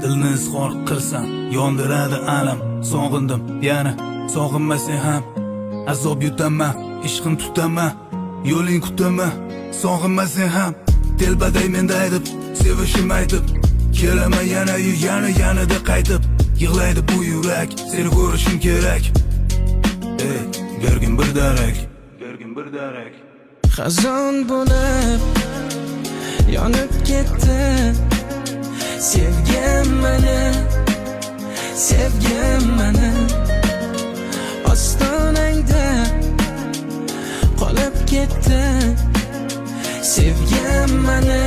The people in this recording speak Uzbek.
Dilni izhor qilsam yondiradi alam. Sog'indim yana sog'inmasang ham azob yutaman, ishqim tutaman, yo'ling kutaman. Sog'inmasang ham telbaday menda aytib, sevishim aytib, kelaman yana-yu yanada qaytib. Yig'laydi bu yurak, seni ko'rishim kerak. Ey, bergin bir darak. Xazon bo'lib yonib ketdi. Sevgim meni ostonangda qolib ketdi. Sevgim meni